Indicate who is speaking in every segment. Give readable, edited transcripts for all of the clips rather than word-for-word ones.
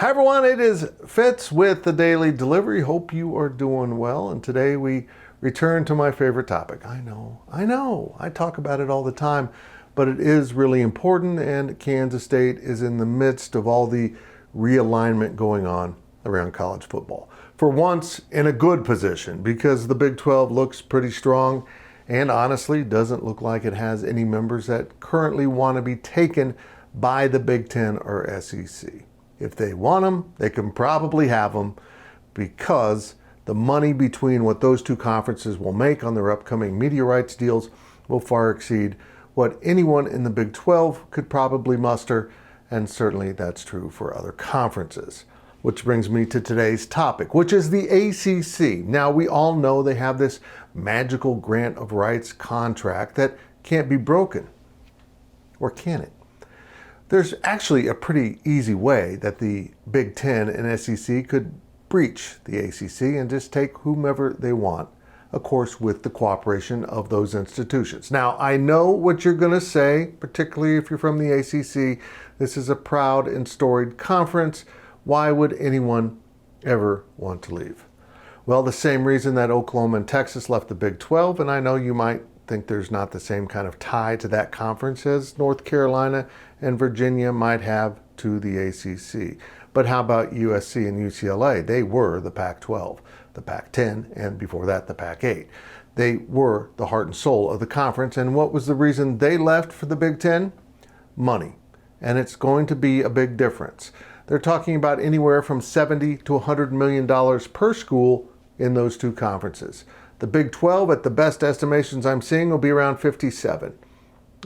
Speaker 1: Hi everyone, it is Fitz with the Daily Delivery. Hope you are doing well. And today we return to my favorite topic. I know. I talk about it all the time, but it is really important, and Kansas State is in the midst of all the realignment going on around college football. For once, in a good position, because the Big 12 looks pretty strong and honestly doesn't look like it has any members that currently want to be taken by the Big 10 or SEC. If they want them, they can probably have them, because the money between what those two conferences will make on their upcoming media rights deals will far exceed what anyone in the Big 12 could probably muster, and certainly that's true for other conferences. Which brings me to today's topic, which is the ACC. Now, we all know they have this magical grant of rights contract that can't be broken. Or can it? There's actually a pretty easy way that the Big 10 and SEC could breach the ACC and just take whomever they want, of course, with the cooperation of those institutions. Now, I know what you're going to say, particularly if you're from the ACC. This is a proud and storied conference. Why would anyone ever want to leave? Well, the same reason that Oklahoma and Texas left the Big 12, and I know you might think there's not the same kind of tie to that conference as North Carolina and Virginia might have to the ACC. But how about USC and UCLA? They were the Pac-12, the Pac-10, and before that, the Pac-8. They were the heart and soul of the conference, and what was the reason they left for the Big 10? Money. And it's going to be a big difference. They're talking about anywhere from $70 to $100 million per school in those two conferences. The Big 12, at the best estimations I'm seeing, will be around 57.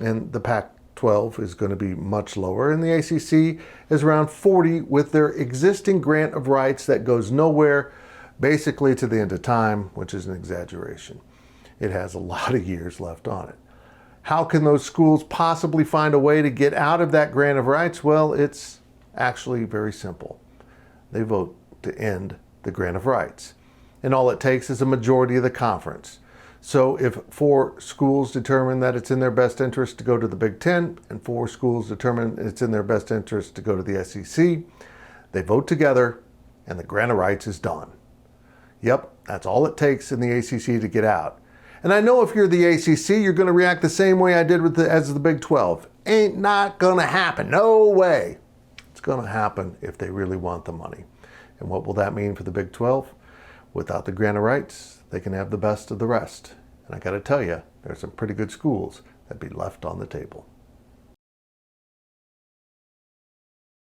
Speaker 1: And the Pac-12 is going to be much lower. And the ACC is around 40 with their existing grant of rights that goes nowhere, basically to the end of time, which is an exaggeration. It has a lot of years left on it. How can those schools possibly find a way to get out of that grant of rights? Well, it's actually very simple. They vote to end the grant of rights. And all it takes is a majority of the conference. So if 4 schools determine that it's in their best interest to go to the Big 10, and 4 schools determine it's in their best interest to go to the SEC, they vote together and the grant of rights is done. Yep, that's all it takes in the ACC to get out. And I know if you're the ACC, you're going to react the same way I did as the Big 12. Ain't not going to happen. No way. It's going to happen if they really want the money. And what will that mean for the Big 12? Without the grant of rights, they can have the best of the rest. And I got to tell you, there's some pretty good schools that'd be left on the table.